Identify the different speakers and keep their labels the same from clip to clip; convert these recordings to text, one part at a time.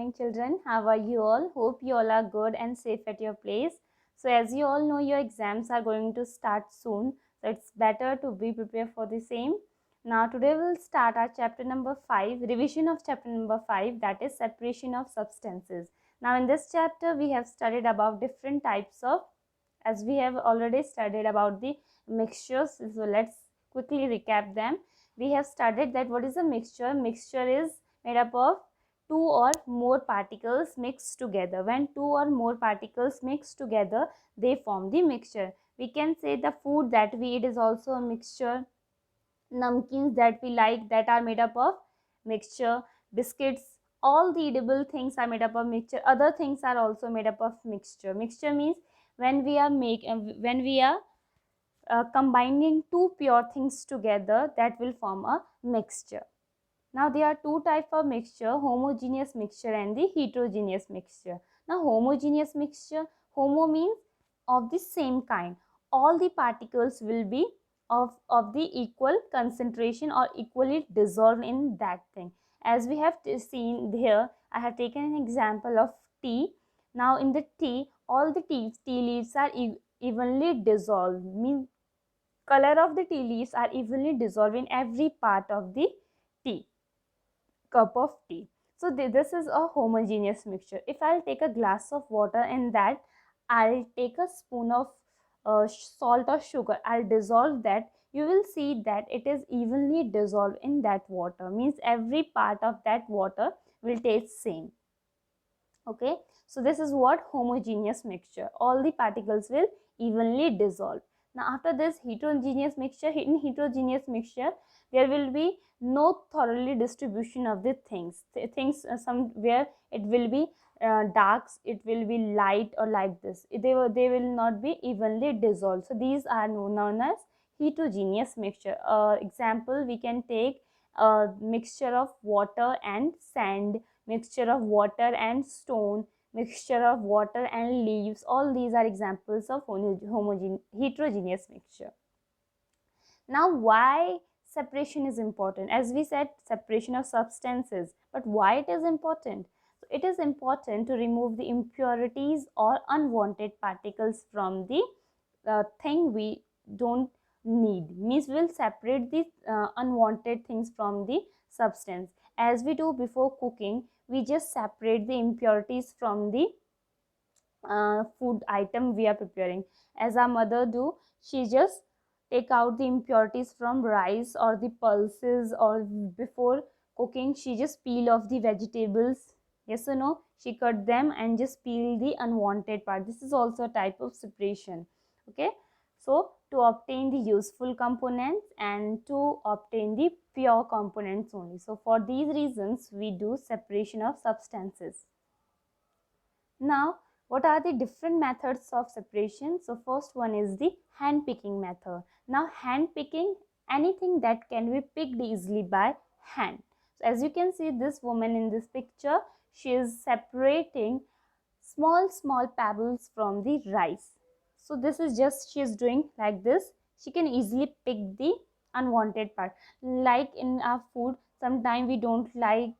Speaker 1: morning children. How are you all? Hope you all are good and safe at your place. So as you all know, your exams are going to start soon. So it's better to be prepared for the same. Now today we'll start our chapter number 5, revision of chapter number 5, that is separation of substances. Now in this chapter we have studied about different types of, as we have already studied about the mixtures. So let's quickly recap them. We have studied that what is a mixture. Mixture is made up of two or more particles mixed together. When two or more particles mix together, they form the mixture. We can say the food that we eat is also a mixture. Namkeens that we like, that are made up of mixture. Biscuits, all the edible things are made up of mixture. Other things are also made up of mixture. Mixture means when we are combining two pure things together, that will form a mixture. Now there are two types of mixture, homogeneous mixture and the heterogeneous mixture. Now homogeneous mixture, homo means of the same kind. All the particles will be of the equal concentration or equally dissolved in that thing. As we have seen here, I have taken an example of tea. Now in the tea, all the tea leaves are evenly dissolved. Means color of the tea leaves are evenly dissolved in every part of the tea cup of tea. So this is a homogeneous mixture. If I'll take a glass of water and that I'll take a spoon of salt or sugar, I'll dissolve that, you will see that it is evenly dissolved in that water. Means every part of that water will taste same. Okay, so this is what homogeneous mixture. All the particles will evenly dissolve. Now after this heterogeneous mixture, in heterogeneous mixture there will be no thoroughly distribution of the things. Somewhere it will be darks, it will be light, or like this. They will not be evenly dissolved. So these are known as heterogeneous mixture. Example, we can take a mixture of water and sand, mixture of water and stone, mixture of water and leaves. All these are examples of heterogeneous mixture. Now why separation is important? As we said, separation of substances, but why it is important? So it is important to remove the impurities or unwanted particles from the thing we don't need. Means we'll separate the unwanted things from the substance. As we do before cooking, we just separate the impurities from the food item we are preparing. As our mother do, she just take out the impurities from rice or the pulses, or before cooking she just peel off the vegetables. Yes or no? She cut them and just peel the unwanted part. This is also a type of separation. Okay, so to obtain the useful components and to obtain the pure components only. So for these reasons we do separation of substances. Now what are the different methods of separation? So first one is the hand picking method. Now hand picking, anything that can be picked easily by hand. So as you can see, this woman in this picture, she is separating small pebbles from the rice. So this is just, she is doing like this. She can easily pick the unwanted part. Like in our food, sometimes we don't like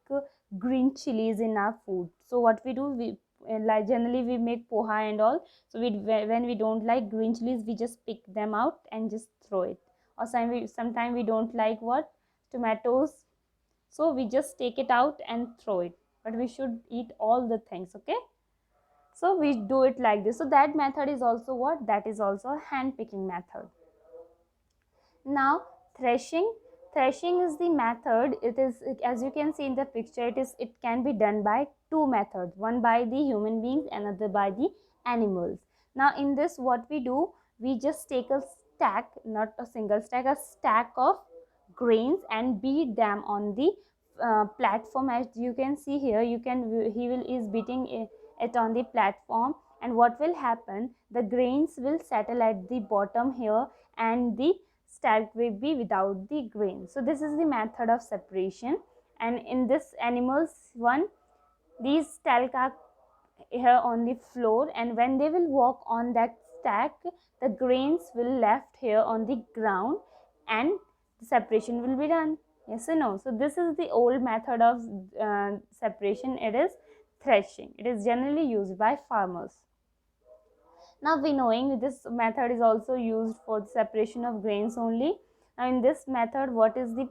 Speaker 1: green chilies in our food. So what we do, we like generally we make poha and all. So when we don't like green chilies, we just pick them out and just throw it. Or sometimes we don't like what, tomatoes, so we just take it out and throw it. But we should eat all the things. Okay, so we do it like this. So that method is also what, that is also a hand picking method. Now threshing. Threshing is the method. It is, as you can see in the picture, it can be done by two methods, one by the human beings, another by the animals. Now in this, what we do, we just take a stack, not a single stack, a stack of grains and beat them on the platform. As you can see here, is beating it on the platform, and what will happen, the grains will settle at the bottom here and the stalk will be without the grain. So this is the method of separation. And in this animals one, these stalk are here on the floor, and when they will walk on that stack, the grains will left here on the ground and the separation will be done. Yes or no? So this is the old method of separation. It is threshing. It is generally used by farmers. Now we knowing this method is also used for the separation of grains only. Now in this method, what is the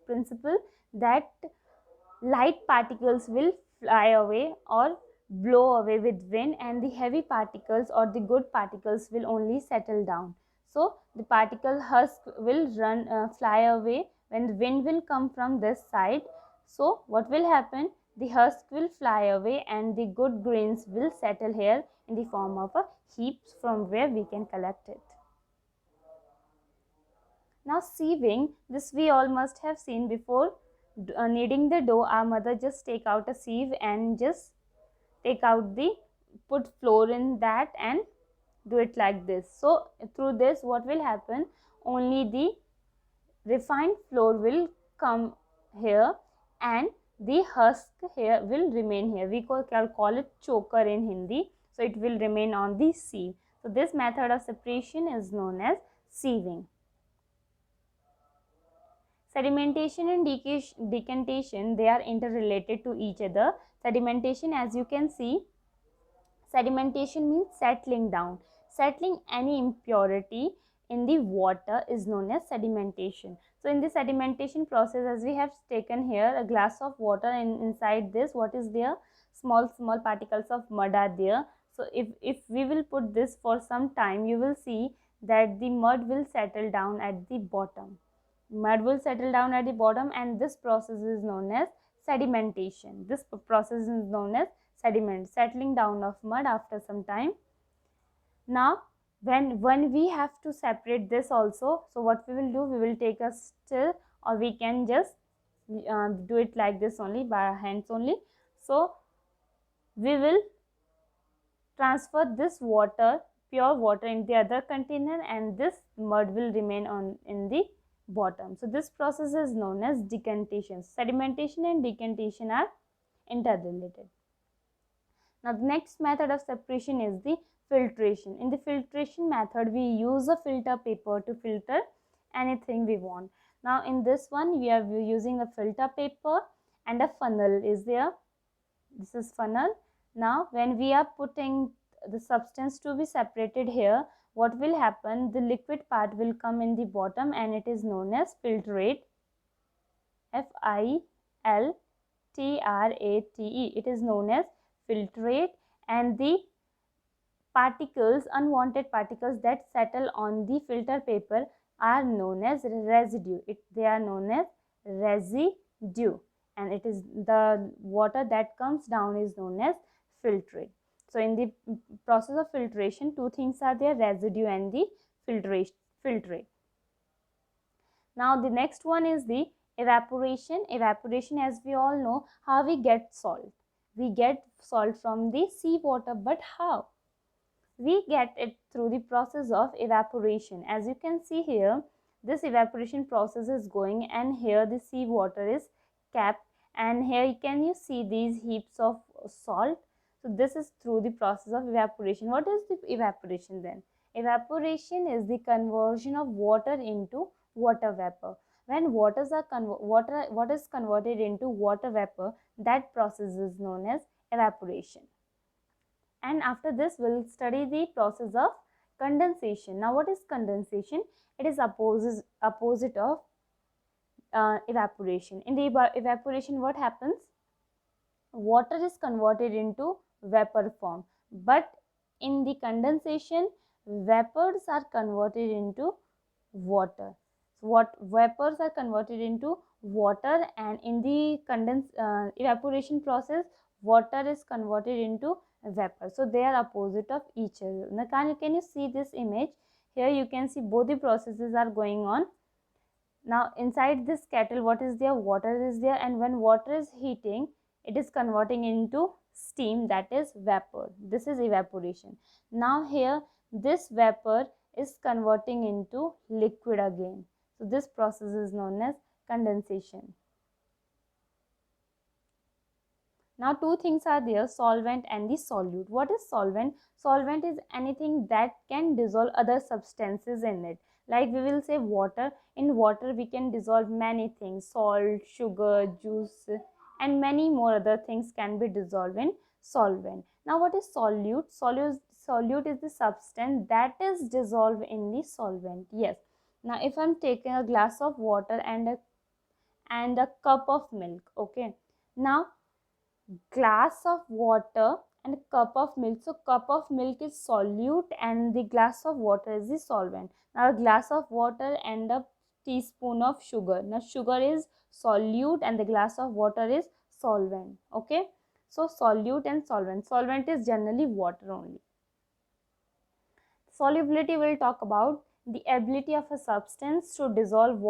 Speaker 1: principle? That light particles will fly away or blow away with wind, and the heavy particles or the good particles will only settle down. So the particle husk will fly away when the wind will come from this side. So what will happen? The husk will fly away and the good grains will settle here in the form of a heaps from where we can collect it. Now sieving, this we all must have seen before. Kneading the dough, our mother just take out a sieve and just take out the, put flour in that and do it like this. So through this what will happen? Only the refined flour will come here and the husk here will remain here. We call it choker in Hindi. So it will remain on the sieve. So this method of separation is known as sieving. Sedimentation and decantation, they are interrelated to each other. Sedimentation, as you can see, sedimentation means settling down. Settling any impurity in the water is known as sedimentation. So in the sedimentation process, as we have taken here a glass of water, and inside this what is there? Small particles of mud are there. So if we will put this for some time, you will see that the mud will settle down at the bottom. Mud will settle down at the bottom, and this process is known as sedimentation. This process is known as sediment, settling down of mud after some time. Now when we have to separate this also, so what we will do, we will take a still, or we can just do it like this only, by our hands only. So we will transfer this water, pure water, in the other container, and this mud will remain on in the bottom. So this process is known as decantation. Sedimentation and decantation are interrelated. Now the next method of separation is the filtration. In the filtration method, we use a filter paper to filter anything we want. Now in this one, we are using a filter paper and a funnel is there. This is funnel. Now when we are putting the substance to be separated here, what will happen? The liquid part will come in the bottom and it is known as filtrate. Filtrate. It is known as filtrate, and the particles, unwanted particles that settle on the filter paper are known as residue. They are known as residue, and it is the water that comes down is known as filtrate. So in the process of filtration, two things are there, residue and the filtrate. Now the next one is the evaporation. Evaporation, as we all know, how we get salt. We get salt from the sea water, but how? We get it through the process of evaporation. As you can see here, this evaporation process is going, and here the sea water is kept, and here can you see these heaps of salt. So this is through the process of evaporation. What is the evaporation then? Evaporation is the conversion of water into water vapor. When water is converted into water vapor, that process is known as evaporation. And after this, we'll study the process of condensation. Now what is condensation? It is opposite of evaporation. In the evaporation, what happens? Water is converted into vapor form, but in the condensation, vapors are converted into water. So what vapors are converted into water, and in the evaporation process, water is converted into vapor. So they are opposite of each other. Now can you see this image? Here you can see both the processes are going on. Now inside this kettle, what is there? Water is there, and when water is heating, it is converting into steam, that is vapor. This is evaporation. Now here this vapor is converting into liquid again. So this process is known as condensation. Now two things are there, solvent and the solute. What is solvent? Solvent is anything that can dissolve other substances in it. Like we will say water. In water we can dissolve many things, salt, sugar, juice, and many more other things can be dissolved in solvent. Now what is solute? Solute is the substance that is dissolved in the solvent. Yes. Now if I'm taking a glass of water and a cup of milk, okay. Now glass of water and a cup of milk. So cup of milk is solute and the glass of water is the solvent. Now a glass of water and a teaspoon of sugar. Now sugar is solute and the glass of water is solvent. Okay. So solute and solvent. Solvent is generally water only. Solubility will talk about the ability of a substance to dissolve in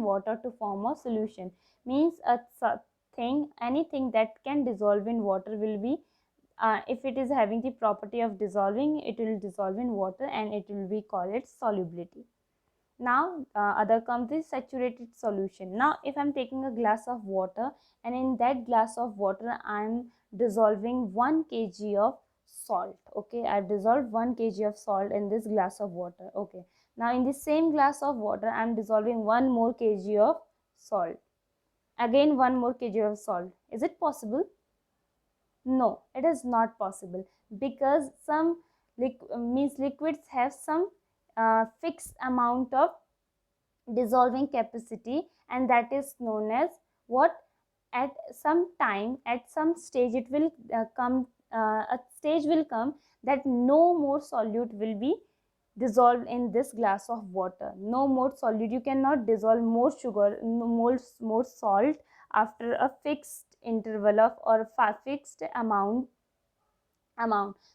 Speaker 1: water to form a solution. Means anything that can dissolve in water will be, if it is having the property of dissolving, it will dissolve in water and it will be called its solubility. Now other comes the saturated solution. Now if I'm taking a glass of water and in that glass of water I'm dissolving 1 kg of salt. Okay, I've dissolved 1 kg of salt in this glass of water. Okay, now in the same glass of water I'm dissolving 1 more kg of salt, again 1 more kg of salt. Is it possible? No, it is not possible, because some liquids have some fixed amount of dissolving capacity, and that is known as what? At some time, at some stage it will a stage will come that no more solute will be dissolved in this glass of water. No more solute. You cannot dissolve more sugar, more salt after a fixed interval of or a fixed amount.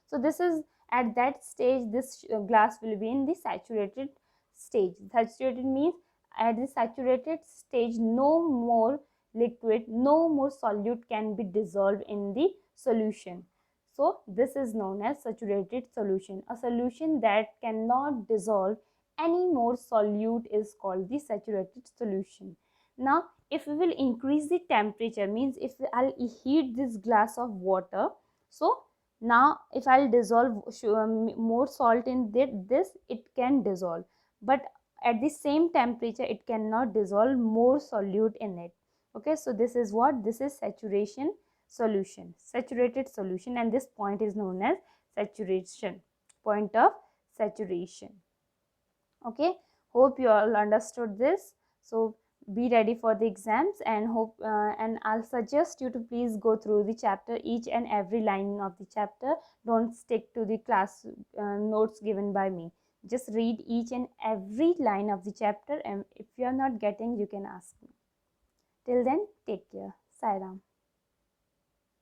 Speaker 1: So this is at that stage, this glass will be in the saturated stage. Saturated means at the saturated stage no more liquid, no more solute can be dissolved in the solution. So this is known as saturated solution. A solution that cannot dissolve any more solute is called the saturated solution. Now if we will increase the temperature, means if I'll heat this glass of water, so now if I'll dissolve more salt in this, it can dissolve, but at the same temperature it cannot dissolve more solute in it. Okay, so this is what? This is saturation solution, saturated solution, and this point is known as saturation, point of saturation. Okay, hope you all understood this. So be ready for the exams, and I'll suggest you to please go through the chapter, each and every line of the chapter. Don't stick to the class notes given by me. Just read each and every line of the chapter, and if you are not getting, you can ask me. Till then, take care. Sai Ram.